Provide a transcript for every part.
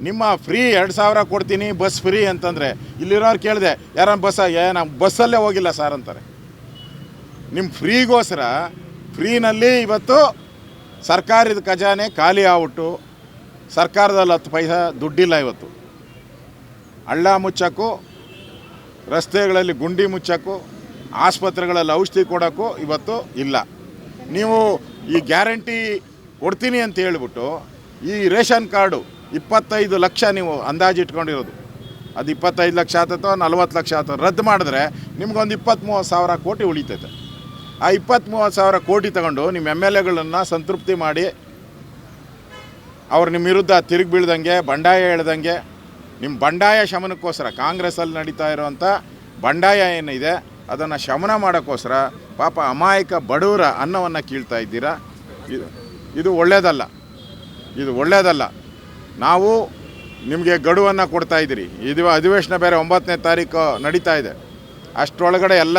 ನಿಮ್ಮ ಫ್ರೀ 2000 ಕೊಡ್ತೀನಿ bus free ಅಂತಂದರೆ ಇಲ್ಲಿರೋರು ಕೇಳಿದೆ ಯಾರ ನಮ್ಮ ಬಸ್ಸಲ್ಲೇ ಹೋಗಿಲ್ಲ ಸರ್ ಅಂತಾರೆ. ನಿಮ್ಮ ಫ್ರೀಗೋಸ್ಕರ ಫ್ರೀನಲ್ಲಿ ಇವತ್ತು ಸರ್ಕಾರದ ಖಜಾನೆ ಖಾಲಿ ಆಗ್ಬಿಟ್ಟು ಸರ್ಕಾರದಲ್ಲಿ 10 ಪೈಸಾ ದುಡ್ಡಿಲ್ಲ. ಇವತ್ತು ಹಳ್ಳ ಮುಚ್ಚಕ್ಕೂ, ರಸ್ತೆಗಳಲ್ಲಿ ಗುಂಡಿ ಮುಚ್ಚಕ್ಕೂ, ಆಸ್ಪತ್ರೆಗಳಲ್ಲಿ ಔಷಧಿ ಕೊಡೋಕ್ಕೂ ಇವತ್ತು ಇಲ್ಲ. ನೀವು ಈ ಗ್ಯಾರಂಟಿ ಕೊಡ್ತೀನಿ ಅಂತ ಹೇಳ್ಬಿಟ್ಟು ಈ ರೇಷನ್ ಕಾರ್ಡು 25 ಲಕ್ಷ ನೀವು ಅಂದಾಜು ಇಟ್ಕೊಂಡಿರೋದು, ಅದು 25 ಲಕ್ಷ ಆತೋ 40 ಲಕ್ಷ ಆತೋ ರದ್ದು ಮಾಡಿದ್ರೆ ನಿಮ್ಗೊಂದು 20-30 ಸಾವಿರ ಕೋಟಿ ಉಳಿತೈತೆ. ಆ 20-30 ಸಾವಿರ ಕೋಟಿ ತಗೊಂಡು ನಿಮ್ಮ MLAಗಳನ್ನು ಸಂತೃಪ್ತಿ ಮಾಡಿ ಅವ್ರು ನಿಮ್ಮ ವಿರುದ್ಧ ತಿರುಗಿ ಬೀಳ್ದಂಗೆ, ಬಂಡಾಯ ಹೇಳ್ದಂಗೆ, ನಿಮ್ಮ ಬಂಡಾಯ ಶಮನಕ್ಕೋಸ್ಕರ ಕಾಂಗ್ರೆಸ್ಸಲ್ಲಿ ನಡೀತಾ ಇರೋವಂಥ ಬಂಡಾಯ ಏನಿದೆ ಅದನ್ನು ಶಮನ ಮಾಡೋಕ್ಕೋಸ್ಕರ ಪಾಪ ಅಮಾಯಕ ಬಡವರ ಅನ್ನವನ್ನು ಕೀಳ್ತಾ ಇದ್ದೀರಾ. ಇದು ಒಳ್ಳೆಯದಲ್ಲ, ಇದು ಒಳ್ಳೆಯದಲ್ಲ. ನಾವು ನಿಮಗೆ ಗಡುವನ್ನು ಕೊಡ್ತಾಯಿದ್ದೀರಿ. ಇದು ಅಧಿವೇಶನ ಬೇರೆ 9ನೇ ತಾರೀಕು ನಡೀತಾ ಇದೆ. ಅಷ್ಟರೊಳಗಡೆ ಎಲ್ಲ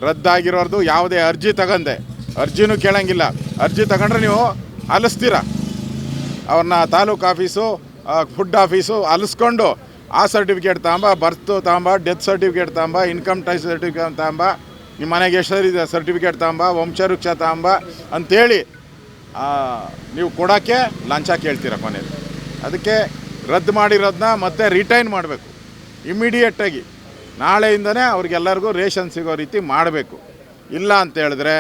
ರದ್ದಾಗಿರೋರ್ದು ಯಾವುದೇ ಅರ್ಜಿ ತಗೊಂಡೆ, ಅರ್ಜಿನೂ ಕೇಳೋಂಗಿಲ್ಲ. ಅರ್ಜಿ ತಗೊಂಡ್ರೆ ನೀವು ಅಲಿಸ್ತೀರ ಅವ್ರನ್ನ. ತಾಲೂಕು ಆಫೀಸು, ಫುಡ್ ಆಫೀಸು ಅಲಿಸ್ಕೊಂಡು ಆ ಸರ್ಟಿಫಿಕೇಟ್ ತಗೊಂಬ, ಬರ್ತು ತಗೊಂಬ, ಡೆತ್ ಸರ್ಟಿಫಿಕೇಟ್ ತಗೊಂಬ, ಇನ್ಕಮ್ ಟ್ಯಾಕ್ಸ್ ಸರ್ಟಿಫಿಕೇಟ್ ತಗೊಂಬ, ನಿಮ್ಮ ಮನೆಗೆ ಎಷ್ಟರಿದೆ ಸರ್ಟಿಫಿಕೇಟ್ ತಗೊಂಬ, ವಂಶವೃಕ್ಷ ತಗೊಂಬ ಅಂಥೇಳಿ ನೀವು ಕೊಡೋಕ್ಕೆ ಲಂಚ ಕೇಳ್ತೀರ ಕೊನೆಯಲ್ಲಿ. ಅದಕ್ಕೆ ರದ್ದು ಮಾಡಿರೋದನ್ನ ಮತ್ತೆ ರಿಟೈನ್ ಮಾಡಬೇಕು ಇಮ್ಮಿಡಿಯೇಟಾಗಿ. ನಾಳೆಯಿಂದನೇ ಅವ್ರಿಗೆಲ್ಲರಿಗೂ ರೇಷನ್ ಸಿಗೋ ರೀತಿ ಮಾಡಬೇಕು. ಇಲ್ಲ ಅಂತ ಹೇಳಿದ್ರೆ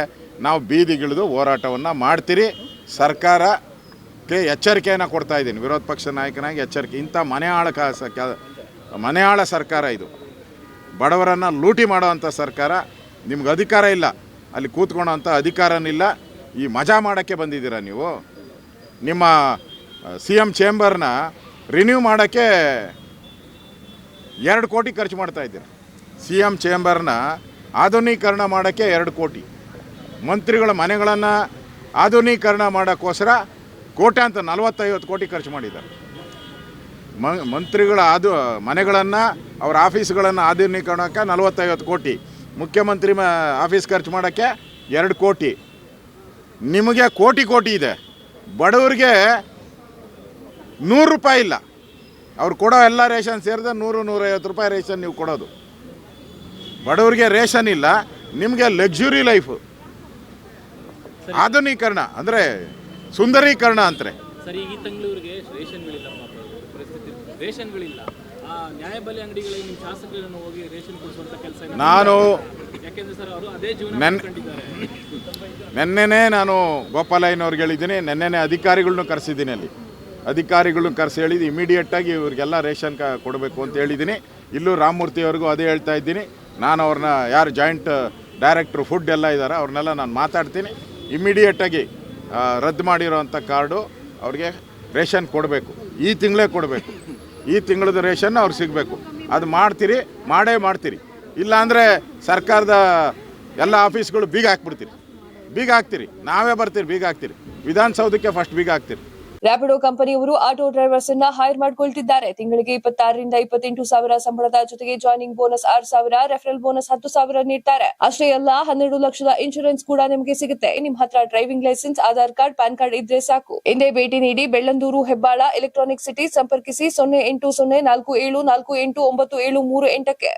ನಾವು ಬೀದಿಗಿಳಿದು ಹೋರಾಟವನ್ನು ಮಾಡ್ತೀರಿ. ಸರ್ಕಾರಕ್ಕೆ ಎಚ್ಚರಿಕೆಯನ್ನು ಕೊಡ್ತಾಯಿದ್ದೀನಿ, ವಿರೋಧ ಪಕ್ಷ ನಾಯಕನಾಗಿ ಎಚ್ಚರಿಕೆ. ಇಂಥ ಮನೆಯಾಳ ಸರ್ಕಾರ ಇದು. ಬಡವರನ್ನು ಲೂಟಿ ಮಾಡೋವಂಥ ಸರ್ಕಾರ. ನಿಮ್ಗೆ ಅಧಿಕಾರ ಇಲ್ಲ, ಅಲ್ಲಿ ಕೂತ್ಕೊಳ್ಳೋಂಥ ಅಧಿಕಾರನಿಲ್ಲ. ಈ ಮಜಾ ಮಾಡೋಕ್ಕೆ ಬಂದಿದ್ದೀರಾ ನೀವು. ನಿಮ್ಮ CM ಚೇಂಬರ್ನ ರಿನ್ಯೂ ಮಾಡೋಕ್ಕೆ 2 ಕೋಟಿ ಖರ್ಚು ಮಾಡ್ತಾಯಿದ್ದೀರ. CM ಚೇಂಬರ್ನ ಆಧುನೀಕರಣ ಮಾಡೋಕ್ಕೆ 2 ಕೋಟಿ. ಮಂತ್ರಿಗಳ ಮನೆಗಳನ್ನು ಆಧುನೀಕರಣ ಮಾಡೋಕ್ಕೋಸ್ಕರ ಕೋಟ್ಯಾಂತರ 40-50 ಕೋಟಿ ಖರ್ಚು ಮಾಡಿದ್ದಾರೆ. ಮಂತ್ರಿಗಳ ಮನೆಗಳನ್ನು, ಅವ್ರ ಆಫೀಸ್ಗಳನ್ನು ಆಧುನೀಕರಣಕ್ಕೆ 40-50 ಕೋಟಿ. ಮುಖ್ಯಮಂತ್ರಿ ಆಫೀಸ್ ಖರ್ಚು ಮಾಡೋಕ್ಕೆ 2 ಕೋಟಿ. ನಿಮಗೆ ಕೋಟಿ ಇದೆ. ಬಡವರಿಗೆ 100 ರೂಪಾಯಿ ಇಲ್ಲ. ಅವ್ರು ಕೊಡೋ ಎಲ್ಲ ರೇಷನ್ ಸೇರಿದ್ರೆ 100-150 ರೂಪಾಯಿ ರೇಷನ್ ನೀವು ಕೊಡೋದು. ಬಡವರಿಗೆ ರೇಷನ್ ಇಲ್ಲ, ನಿಮಗೆ ಲಕ್ಸುರಿ ಲೈಫು. ಆಧುನೀಕರಣ ಅಂದರೆ ಸುಂದರೀಕರಣ ಅಂತಾರೆ. ಸರಿ, ಈ ತಿಂಗಳವರೆಗೆ ರೇಷನ್ಗಳಿಲ್ಲ, ರೇಷನ್ಗಳಿಲ್ಲ. ನ್ಯಾಯಬೆಲೆ ಅಂಗಡಿಗಳಿಗೆ ನಿಮ್ಮ ಶಾಸಕರನ್ನು ಹೋಗಿ ರೇಷನ್ ಕೊಡಿಸುವಂಥ ಕೆಲಸ ನಾನು ಯಾಕೆಂದರೆ ಸರ್ ಅವರು ಅದೇ ಜೀವನ ಕಂಡಿದ್ದಾರೆ. ನೆನ್ನೆನೇ ನಾನು ಗೋಪಾಲಯ್ಯನವ್ರಿಗೆ ಹೇಳಿದ್ದೀನಿ. ನೆನ್ನೆನೇ ಅಧಿಕಾರಿಗಳ್ನೂ ಕರೆಸಿದ್ದೀನಿ. ಅಲ್ಲಿ ಅಧಿಕಾರಿಗಳ್ನೂ ಕರೆಸಿ ಹೇಳಿದ್ದು ಇಮಿಡಿಯೇಟಾಗಿ ಇವ್ರಿಗೆಲ್ಲ ರೇಷನ್ ಕೊಡಬೇಕು ಅಂತ ಹೇಳಿದ್ದೀನಿ. ಇಲ್ಲೂ ರಾಮಮೂರ್ತಿಯವ್ರಿಗೂ ಅದೇ ಹೇಳ್ತಾ ಇದ್ದೀನಿ. ನಾನು ಅವ್ರನ್ನ ಯಾರು ಜಾಯಿಂಟ್ ಡೈರೆಕ್ಟ್ರು ಫುಡ್ ಎಲ್ಲ ಇದ್ದಾರೆ ಅವ್ರನ್ನೆಲ್ಲ ನಾನು ಮಾತಾಡ್ತೀನಿ. ಇಮಿಡಿಯೇಟಾಗಿ ರದ್ದು ಮಾಡಿರೋವಂಥ ಕಾರ್ಡು ಅವ್ರಿಗೆ ರೇಷನ್ ಕೊಡಬೇಕು. ಈ ತಿಂಗಳೇ ಕೊಡಬೇಕು. ಈ ತಿಂಗಳದ ರೇಷನ್ ಅವ್ರಿಗೆ ಸಿಗಬೇಕು. ಅದು ಮಾಡ್ತೀರಿ, ಮಾಡೇ ಮಾಡ್ತೀರಿ. ಇಲ್ಲಾಂದರೆ ಸರ್ಕಾರದ ಎಲ್ಲ ಆಫೀಸ್ಗಳು ಬೀಗ ಹಾಕ್ತೀರಿ. ನಾವೇ ಬರ್ತೀರಿ, ಬೀಗ ಹಾಕ್ತೀರಿ. ವಿಧಾನಸೌಧಕ್ಕೆ ಫಸ್ಟ್ ಬೀಗ ಹಾಕ್ತೀರಿ. ರ್ಯಾಪಿಡೋ ಕಂಪನಿಯವರು ಆಟೋ ಡ್ರೈವರ್ಸ್ ಅನ್ನ ಹೈರ್ ಮಾಡಿಕೊಳ್ತಿದ್ದಾರೆ. ತಿಂಗಳಿಗೆ 26ರಿಂದ 28 ಸಾವಿರ ಸಂಬಳದ ಜೊತೆಗೆ ಜಾಯ್ನಿಂಗ್ ಬೋನಸ್ 6,000, ರೆಫರಲ್ ಬೋನಸ್ 10,000 ನೀಡ್ತಾರೆ. ಅಷ್ಟೇ ಅಲ್ಲ, 12 ಲಕ್ಷದ ಇನ್ಶೂರೆನ್ಸ್ ಕೂಡ ನಿಮಗೆ ಸಿಗುತ್ತೆ. ನಿಮ್ಮ ಹತ್ರ driving licence, Aadhaar card, PAN card ಇದ್ರೆ ಸಾಕು. ಹಿಂದೆ ಭೇಟಿ ನೀಡಿ. Bellandur, Hebbal, electronic city. ಸಂಪರ್ಕಿಸಿ 0804748973.